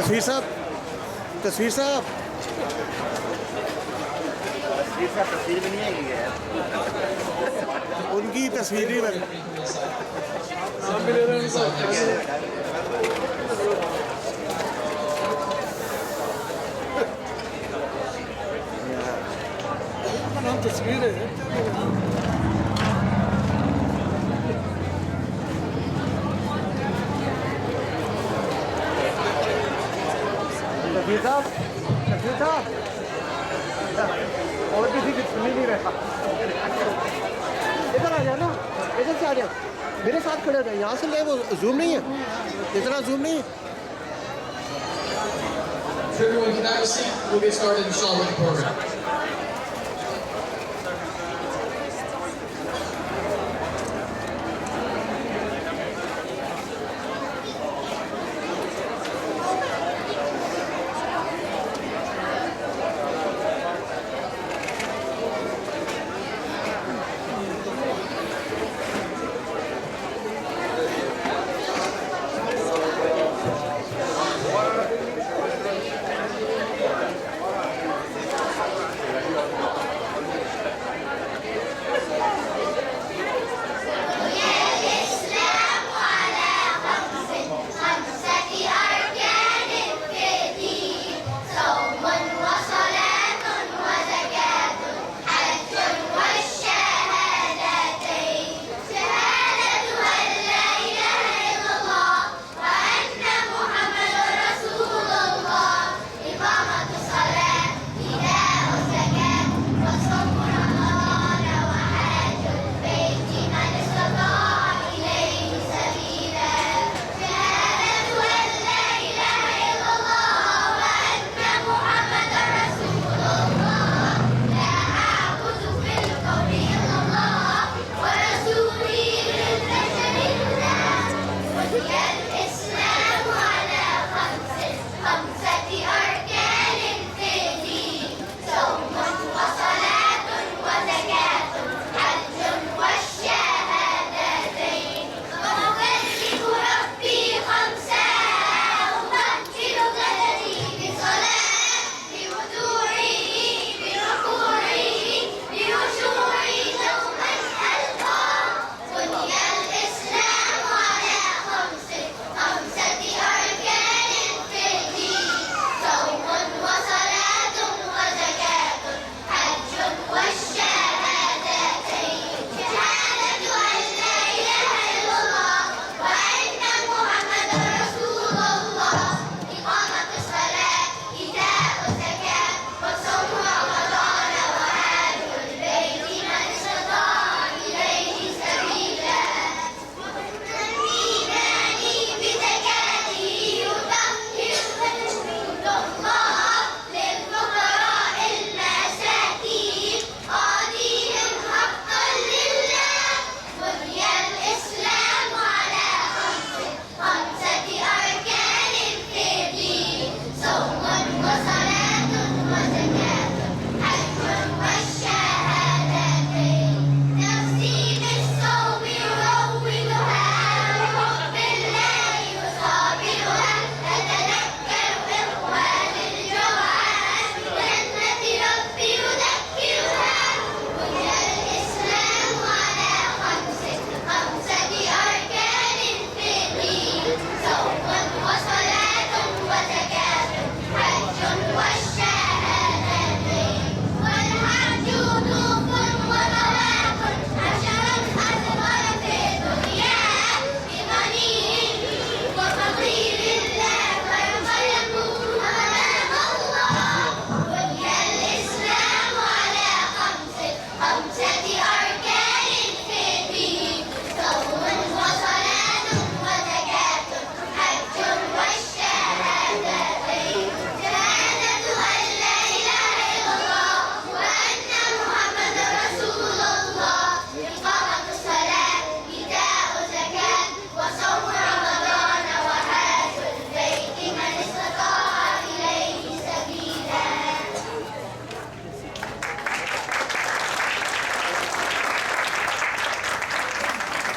तस्वीर साहब तस्वीर साहब तस्वीर भी नहीं आएगी यार उनकी तस्वीर ही बन तस्वीर है तस्वीर साहब और किसी की सुन ही नहीं रहा। इधर आ जाओ ना, इधर से आ जाओ, मेरे साथ खड़े हो जाए। यहाँ से ले, वो जूम नहीं है, इतना जूम नहीं है। If everyone can have a seat, we'll get started inshallah with the program.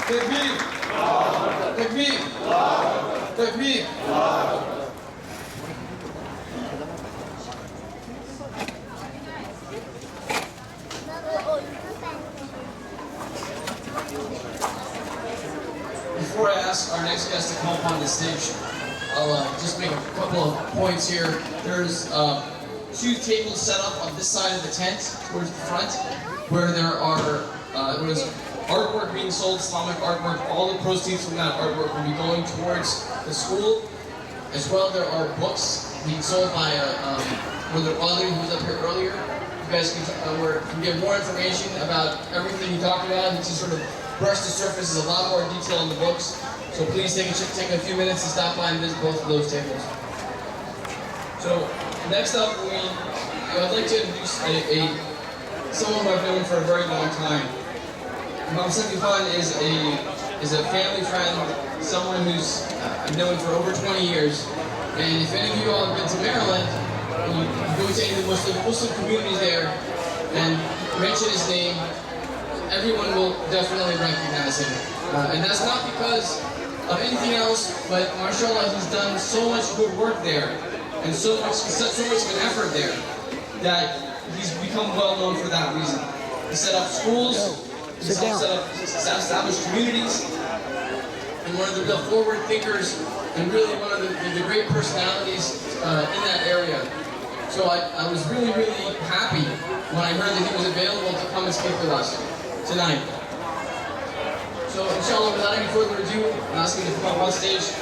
تكبير تكبير تكبير ask our next guest to come up on the stage, I'll just make a couple of points here. There's 2 tables set up on this side of the tent towards the front, where there's artwork being sold, Islamic artwork. All the proceeds from that artwork will be going towards the school. As well, there are books being sold by Brother Padri, who was up here earlier. You guys can get more information about everything he talked about. He just sort of brushed the surface. There's a lot more detail in the books. So please take a few minutes to stop by and visit both of those tables. So next up, I'd like to introduce someone who I've known for a very long time. Imam Sakifan is a family friend, someone who's I've known for over 20 years. And if any of you all have been to Maryland, and you go to any of the Muslim communities there and mention his name, everyone will definitely recognize him. And that's not because of anything else, but mashallah, he's done so much good work there, and so much of an effort there, that he's become well known for that reason. He set up schools, he established communities, and one of the forward thinkers, and really one of the great personalities in that area. So I was really, really happy when I heard that he was available to come and speak with us tonight. So inshallah, without any further ado, I'm asking him to come up on stage.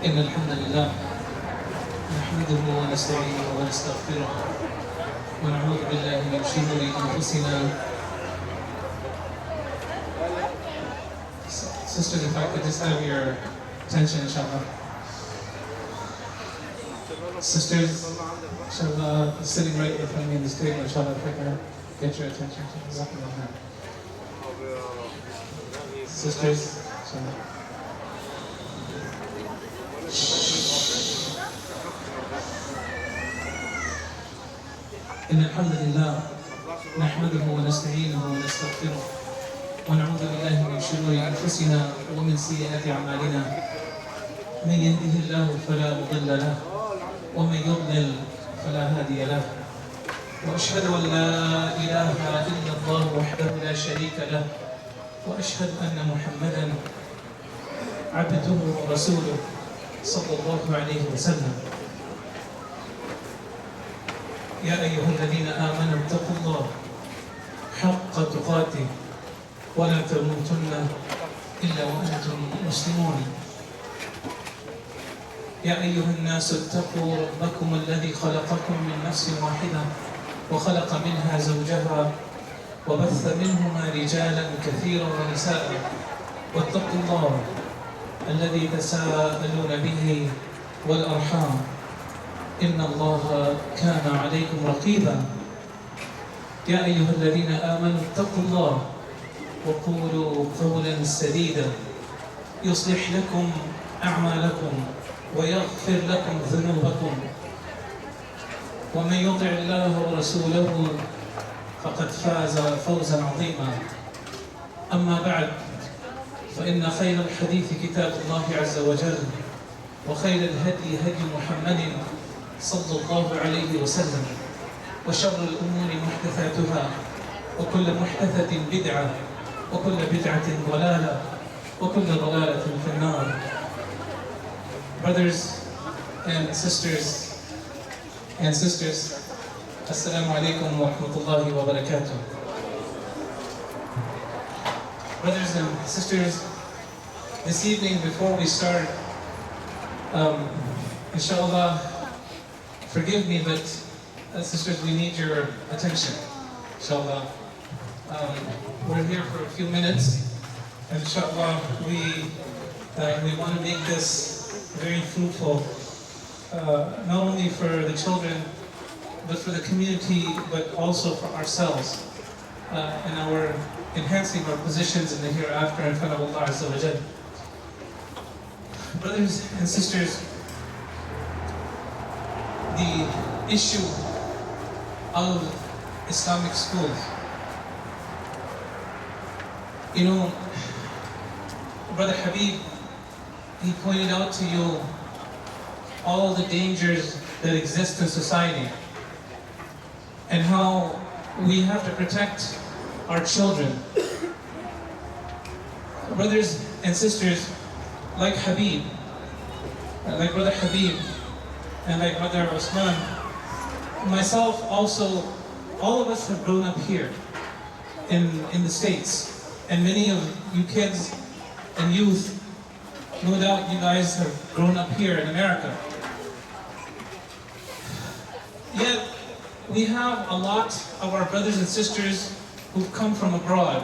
إن الحمد لله نحمده ونستعينه ونستغفره ونعوذ بالله من شرور أنفسنا. Sisters, if I could just have your attention, inshallah. Sisters, inshallah, sitting right in front of me in this table, inshallah, if I can get your attention. Sisters, inshallah. إن الحمد لله نحمده ونستعينه ونستغفره ونعوذ بالله من شرور أنفسنا ومن سيئات أعمالنا. من يهده الله فلا مضل له ومن يضلل فلا هادي له. وأشهد أن لا إله إلا الله وحده لا شريك له وأشهد أن محمدا عبده ورسوله صلى الله عليه وسلم. يا أيها الذين آمنوا اتقوا الله حق تقاته ولا تموتن إلا وأنتم مسلمون. يا أيها الناس اتقوا ربكم الذي خلقكم من نفس واحدة وخلق منها زوجها وبث منهما رجالا كثيرا ونساء واتقوا الله الذي تساءلون به والأرحام إن الله كان عليكم رقيبا. يا أيها الذين آمنوا اتقوا الله وقولوا قولا سديدا يصلح لكم أعمالكم ويغفر لكم ذنوبكم ومن يطع الله ورسوله فقد فاز فوزا عظيما. أما بعد، فإن خير الحديث كتاب الله عز وجل وخير الهدي هدي محمد صلى الله عليه وسلم وشر الأمور محدثاتها وكل محدثة بدعة وكل بدعة ضلالة وكل ضلالة في النار. Brothers and sisters, Assalamu alaikum wa rahmatullahi wa barakatuh. Brothers and sisters, this evening before we start, inshallah, forgive me, but sisters, we need your attention, inshallah. We're here for a few minutes, and inshallah, we want to make this very fruitful, not only for the children, but for the community, but also for ourselves, and our enhancing our positions in the hereafter in front of Allah Azza wa Jal. Brothers and sisters, the issue of Islamic schools You know, Brother Habib, he pointed out to you all the dangers that exist in society and how we have to protect our children. Brothers and sisters, like Habib, like Brother Habib, and like Brother Osman, myself also, all of us have grown up here in the States. And many of you kids and youth, no doubt you guys have grown up here in America. Yet, we have a lot of our brothers and sisters who've come from abroad.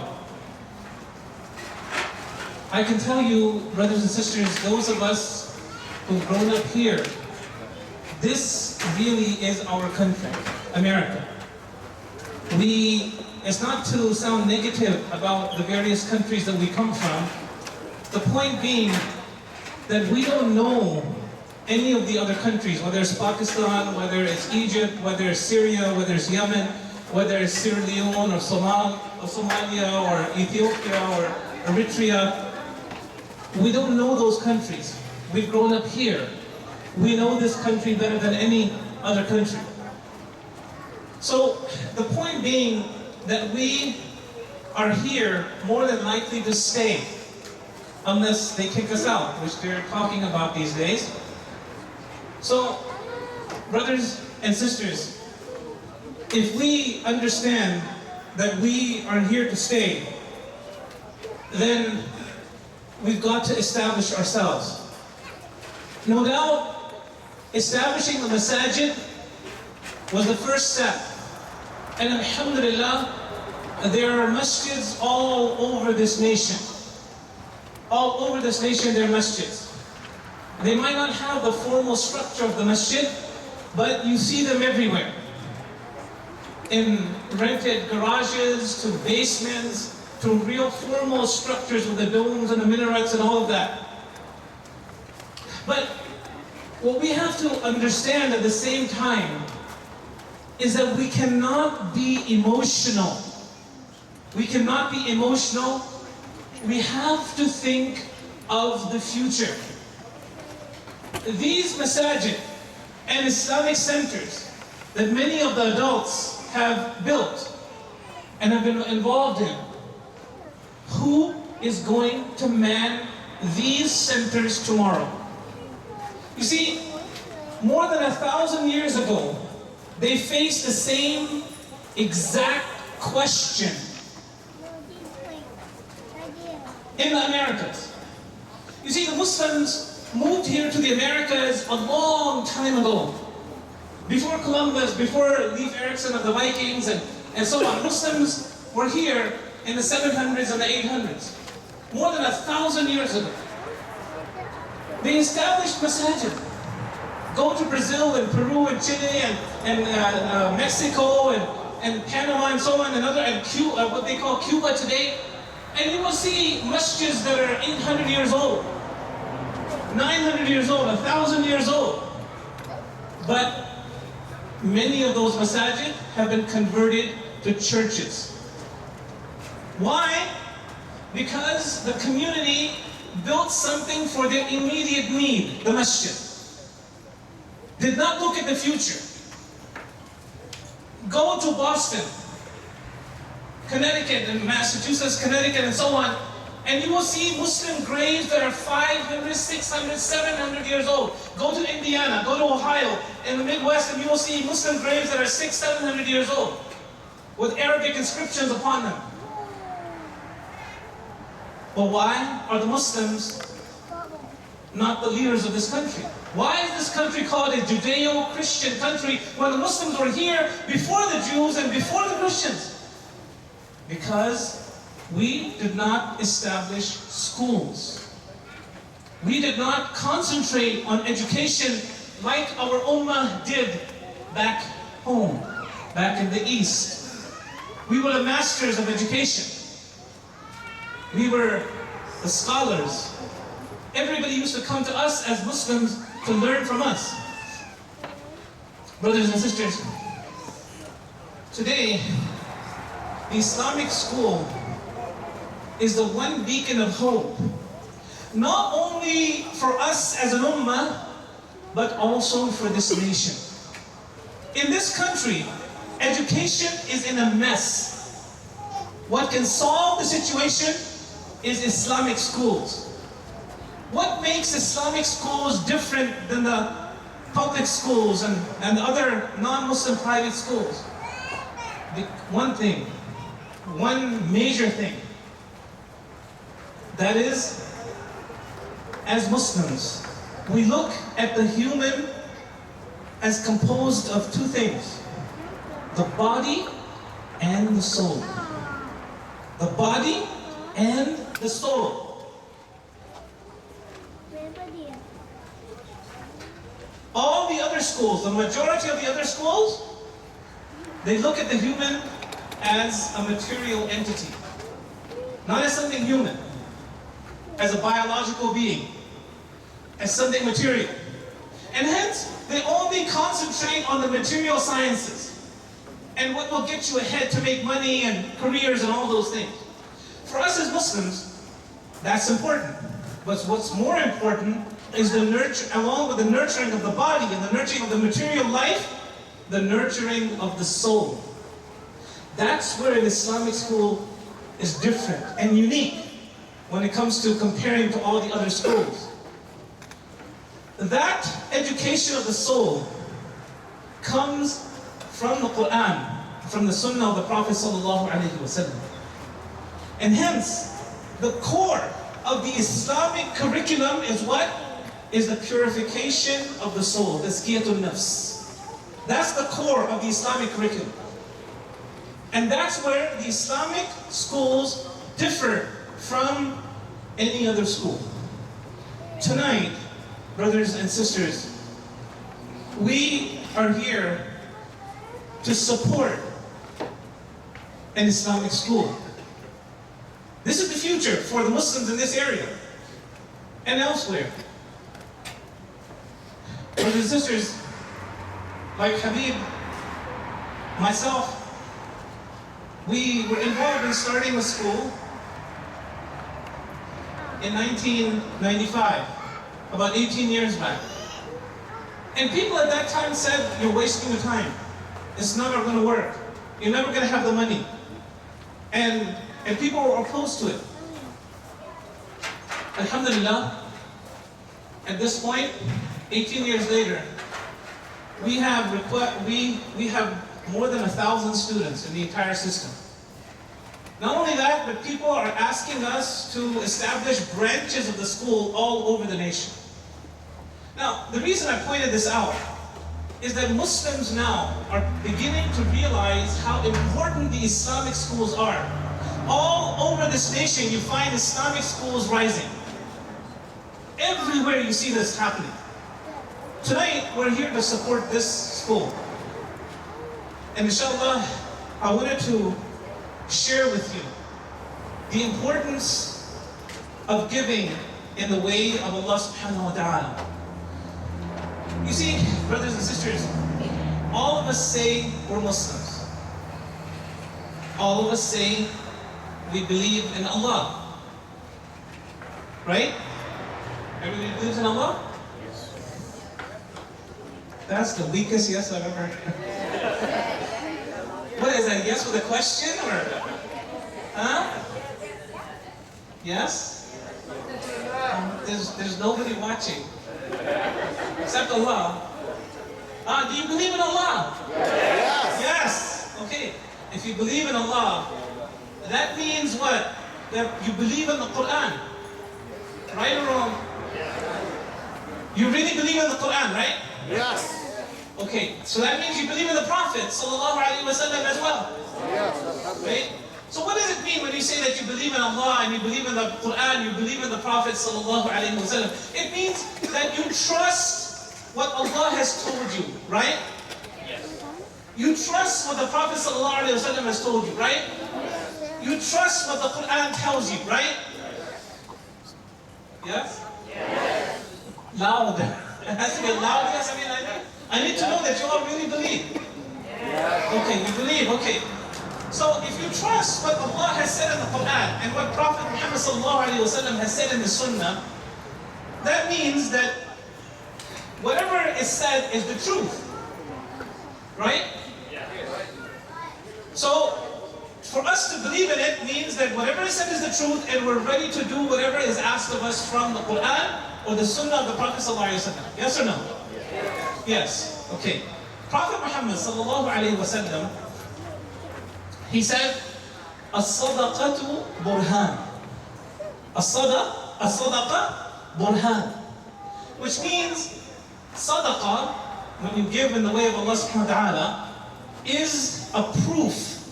I can tell you, brothers and sisters, those of us who've grown up here, this really is our country, America. It's not to sound negative about the various countries that we come from. The point being that we don't know any of the other countries, whether it's Pakistan, whether it's Egypt, whether it's Syria, whether it's Yemen, whether it's Sierra Leone or Somalia or Ethiopia or Eritrea. We don't know those countries. We've grown up here. We know this country better than any other country. So the point being that we are here more than likely to stay unless they kick us out, which they're talking about these days. So, brothers and sisters, if we understand that we are here to stay, then we've got to establish ourselves. No doubt, establishing the masajid was the first step. And alhamdulillah, there are masjids all over this nation. All over this nation there are masjids. They might not have the formal structure of the masjid, but you see them everywhere. In rented garages, to basements, to real formal structures with the domes and the minarets and all of that. But what we have to understand at the same time is that we cannot be emotional. We cannot be emotional. We have to think of the future. These masajid and Islamic centers that many of the adults have built and have been involved in, who is going to man these centers tomorrow? You see, more than 1,000 years ago, they faced the same exact question in the Americas. You see, the Muslims moved here to the Americas a long time ago. Before Columbus, before Leif Erikson of the Vikings and so on, Muslims were here in the 700s and the 800s. More than 1,000 years ago. They established masajid. Go to Brazil and Peru and Chile and Mexico and Panama and so on and Cuba, what they call Cuba today, and you will see masjids that are 800 years old, 900 years old, 1,000 years old. But many of those masajid have been converted to churches. Why? Because the community built something for their immediate need, the masjid. Did not look at the future. Go to Boston, Connecticut, and Massachusetts, Connecticut, and so on, and you will see Muslim graves that are 500, 600, 700 years old. Go to Indiana, go to Ohio, in the Midwest, and you will see Muslim graves that are 600, 700 years old, with Arabic inscriptions upon them. But why are the Muslims not the leaders of this country? Why is this country called a Judeo-Christian country when the Muslims were here before the Jews and before the Christians? Because we did not establish schools. We did not concentrate on education like our ummah did back home, back in the East. We were the masters of education. We were the scholars. Everybody used to come to us as Muslims to learn from us. Brothers and sisters, today, the Islamic school is the one beacon of hope, not only for us as an ummah, but also for this nation. In this country, education is in a mess. What can solve the situation is Islamic schools. What makes Islamic schools different than the public schools and other non-Muslim private schools? One thing, one major thing, that is, as Muslims, we look at the human as composed of two things: the body and the soul. The body and the soul. All the other schools, the majority of the other schools, they look at the human as a material entity, not as something human, as a biological being, as something material. And hence, they only concentrate on the material sciences and what will get you ahead to make money and careers and all those things. For us as Muslims, that's important. But what's more important is the nurture, along with the nurturing of the body and the nurturing of the material life, the nurturing of the soul. That's where an Islamic school is different and unique when it comes to comparing to all the other schools. That education of the soul comes from the Quran, from the Sunnah of the Prophet ﷺ. And hence, the core of the Islamic curriculum is what? Is the purification of the soul, tazkiyatun nafs. That's the core of the Islamic curriculum. And that's where the Islamic schools differ from any other school. Tonight, brothers and sisters, we are here to support an Islamic school. This is the future for the Muslims in this area and elsewhere. Brothers and sisters, like Habib, myself, we were involved in starting a school in 1995, about 18 years back. And people at that time said, "You're wasting your time. It's never going to work. You're never going to have the money." And people were opposed to it. Alhamdulillah, at this point, 18 years later, we have more than 1,000 students in the entire system. Not only that, but people are asking us to establish branches of the school all over the nation. Now, the reason I pointed this out is that Muslims now are beginning to realize how important the Islamic schools are. All over this nation, you find Islamic schools rising. Everywhere you see this happening. Tonight, we're here to support this school. And inshallah, I wanted to share with you the importance of giving in the way of Allah subhanahu wa ta'ala. You see, brothers and sisters, all of us say we're Muslims. All of us say we believe in Allah. Right? Everybody believes in Allah? That's the weakest yes I've ever heard. What is that, yes with a question or? Huh? Yes? There's nobody watching. Except Allah. Do you believe in Allah? Yes. Yes. Okay. If you believe in Allah, that means what? That you believe in the Quran. Right or wrong? You really believe in the Quran, right? Yes. Okay, so that means you believe in the Prophet sallallahu alaihi wasallam as well. Yes. Right? So what does it mean when you say that you believe in Allah and you believe in the Quran, you believe in the Prophet sallallahu alaihi wasallam? It means that you trust what Allah has told you, right? Yes. You trust what the Prophet sallallahu alaihi wasallam has told you, right? You trust what the Quran tells you, right? Yes? Yes. Loud. It has to be loud, yes. I need to know that you all really believe. Okay, you believe, okay. So if you trust what Allah has said in the Quran and what Prophet Muhammad ﷺ has said in the Sunnah, that means that whatever is said is the truth. Right? So for us to believe in it means that whatever is said is the truth and we're ready to do whatever is asked of us from the Quran or the Sunnah of the Prophet ﷺ. Yes or no? Yes. Okay. Prophet Muhammad ﷺ, he said, "As-sadaqatu burhan." As-sadaqa burhan. Which means, sadaqah, when you give in the way of Allah subhanahu wa ta'ala, is a proof.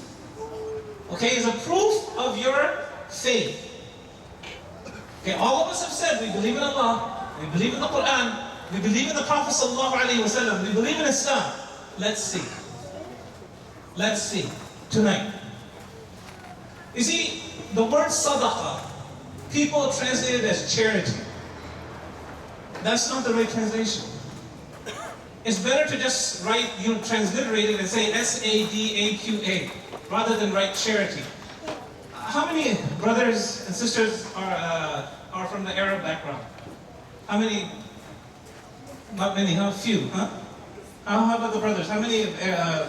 Okay, is a proof of your faith. Okay, all of us have said we believe in Allah, we believe in the Quran, we believe in the Prophet sallallahu alaihi wasallam, we believe in Islam. Let's see. Let's see. Tonight. You see, the word sadaqah, people translate it as charity. That's not the right translation. It's better to just write, transliterate it and say S-A-D-A-Q-A, rather than write charity. How many brothers and sisters are from the Arab background? How many? Not many, huh? Few, huh? How about the brothers? How many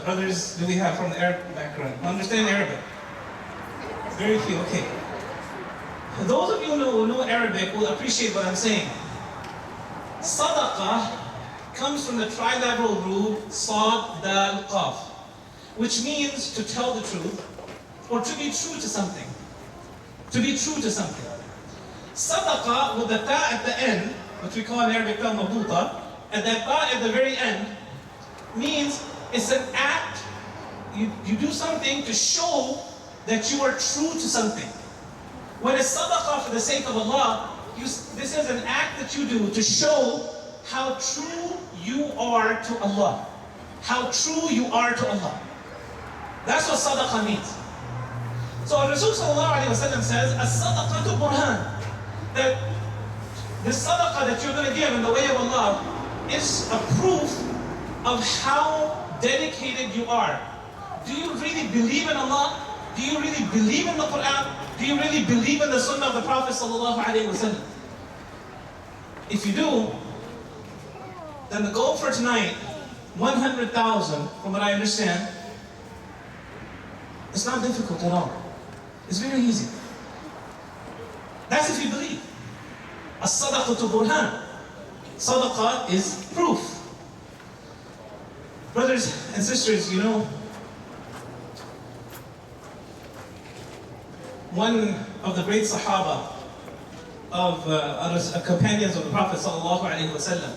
brothers do we have from the Arab background who understand Arabic? Very few, okay. Those of you who know Arabic will appreciate what I'm saying. Sadaqah comes from the trilateral root Sad, Dal, Qaf, which means to tell the truth or to be true to something. To be true to something. Sadaqah with the ta at the end, which we call in Arabic ta mabuta, and that ta at the very end, means it's an act, you do something to show that you are true to something. When it's sadaqah for the sake of Allah, this is an act that you do to show how true you are to Allah. How true you are to Allah. That's what sadaqah means. So Rasul sallallahu alayhi wa sallam says, as-sadaqatu burhan. That the sadaqah that you're going to give in the way of Allah is a proof of how dedicated you are. Do you really believe in Allah? Do you really believe in the Quran? Do you really believe in the Sunnah of the Prophet sallallahu alaihi wasallam? If you do, then the goal for tonight, 100,000, from what I understand, it's not difficult at all. It's very easy. That's if you believe. As-sadaqatu burhan. Sadaqah is proof. Brothers and sisters, one of the great Sahaba of companions of the Prophet sallallahu alaihi wasallam,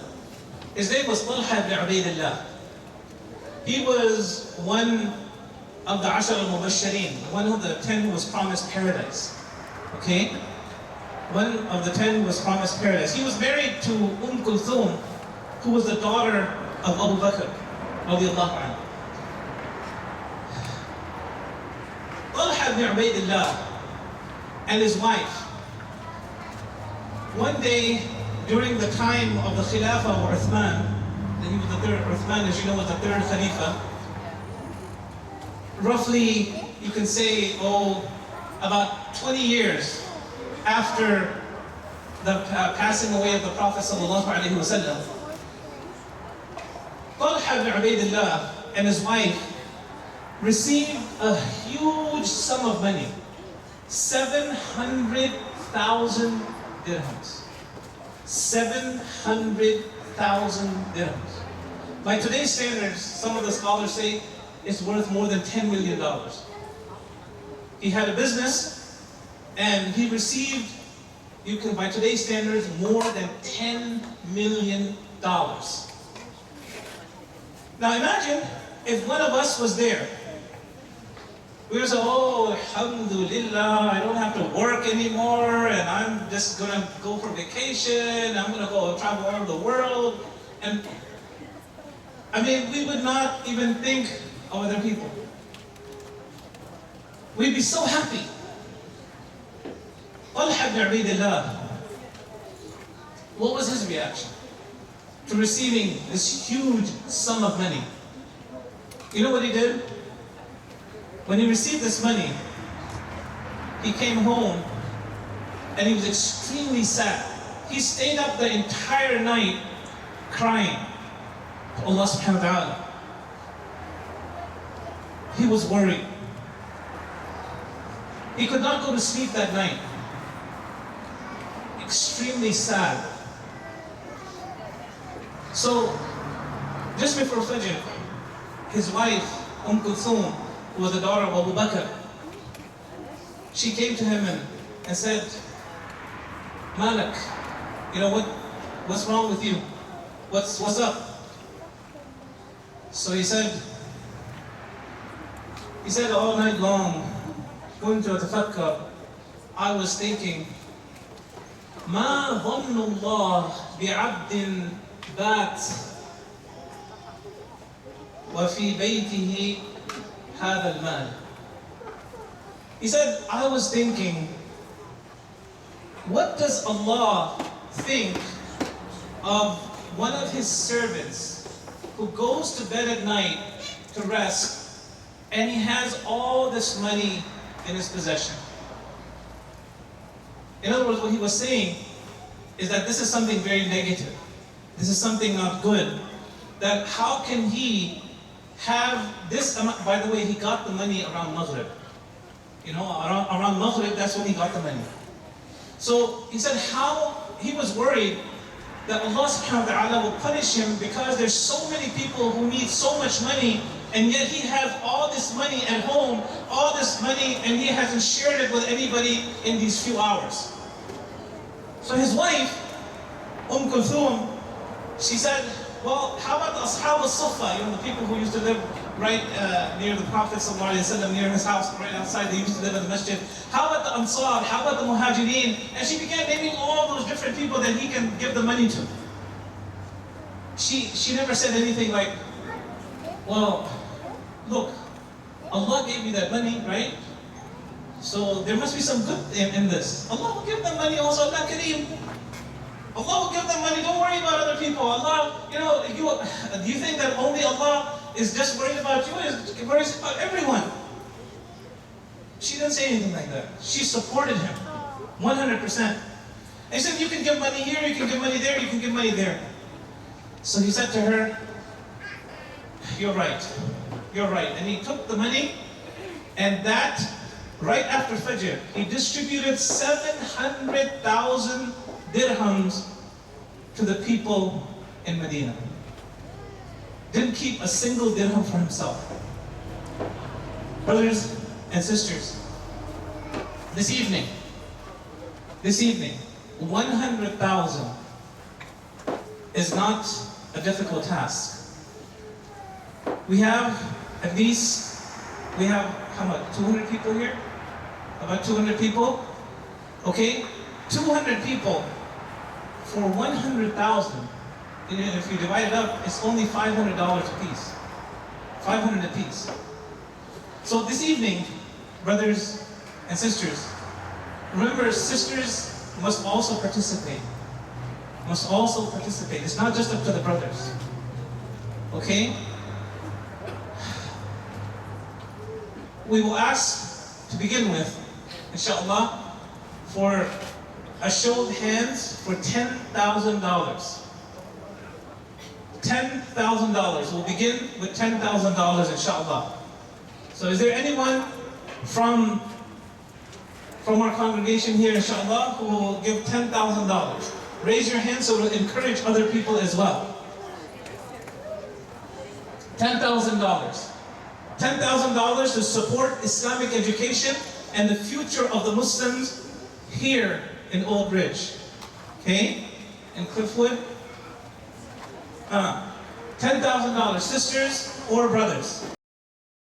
his name was Talha ibn Ubaydillah. He was one of the Ashar al-Mubashirin, one of the 10 who was promised paradise. Okay? One of the 10 who was promised paradise. He was married to Kulthum, who was the daughter of Abu Bakr, radiallahu anhu. Talha ibn Ubaydillah and his wife, one day during the time of the Khilafah of Uthman, he was the third, Uthman, as you know, was the third Khalifa, roughly, you can say, about 20 years after the passing away of the Prophet sallallahu alaihi wasallam, Talha ibn Ubaydillah and his wife received a huge sum of money, 700,000 dirhams. 700,000 dirhams. By today's standards, some of the scholars say it's worth more than $10 million. He had a business and he received, by today's standards, more than $10 million. Now imagine if one of us was there. We would say, alhamdulillah, I don't have to work anymore, and I'm just going to go for vacation, I'm going to go travel all over the world. And we would not even think of other people. We'd be so happy. Talha ibn Ubaydillah, what was his reaction to receiving this huge sum of money? You know what he did? When he received this money, he came home and he was extremely sad. He stayed up the entire night crying to Allah subhanahu wa ta'ala. He was worried. He could not go to sleep that night. Extremely sad. So, just before Fajr, his wife, Kulthum, who was the daughter of Abu Bakr, she came to him and said, Malik, you know what's wrong with you? What's up? So he said all night long, going to tafakkar, I was thinking, ما ظن الله بعبد بات وفي بيته هذا المال. He said, I was thinking, what does Allah think of one of his servants who goes to bed at night to rest and he has all this money in his possession? In other words, what he was saying is that this is something very negative. This is something not good. That how can he have this amount? By the way, he got the money around Maghrib. You know, around Maghrib, that's when he got the money. So he said how he was worried that Allah subhanahu wa ta'ala will punish him because there's so many people who need so much money, and yet he has all this money at home, all this money, and he hasn't shared it with anybody in these few hours. So his wife, Kulthum, she said, well, how about the Ashab al-Sufa, you know, the people who used to live right near the Prophet ﷺ, near his house, right outside, they used to live in the masjid. How about the Ansar? How about the Muhajirin? And she began naming all those different people that he can give the money to. She never said anything like, well, look, Allah gave me that money, right? So there must be some good in this. Allah will give them money also, Allah Kareem. Allah will give them money, don't worry about other people. Allah, you know, do you think that only Allah is just worried about you? He worries about everyone. She didn't say anything like that. She supported him, 100%. And he said, you can give money here, you can give money there, you can give money there. So he said to her, you're right, you're right. And he took the money, and that, right after Fajr, he distributed 700,000 dirhams to the people in Medina. Didn't keep a single dirham for himself. Brothers and sisters, this evening, 100,000 is not a difficult task. We have at least, how much, 200 people here? About 200 people? Okay, 200 people for 100,000. If you divide it up, it's only $500 a piece. 500 a piece. So this evening, brothers and sisters, remember, sisters must also participate. Must also participate. It's not just up to the brothers. Okay? We will ask, to begin with, inshallah, for a show of hands for $10,000. $10,000. We'll begin with $10,000, inshallah. So is there anyone from our congregation here, inshallah, who will give $10,000? Raise your hand so we'll encourage other people as well. $10,000. $10,000 to support Islamic education and the future of the Muslims here in Old Bridge. Okay? In Cliffwood. $10,000, sisters or brothers.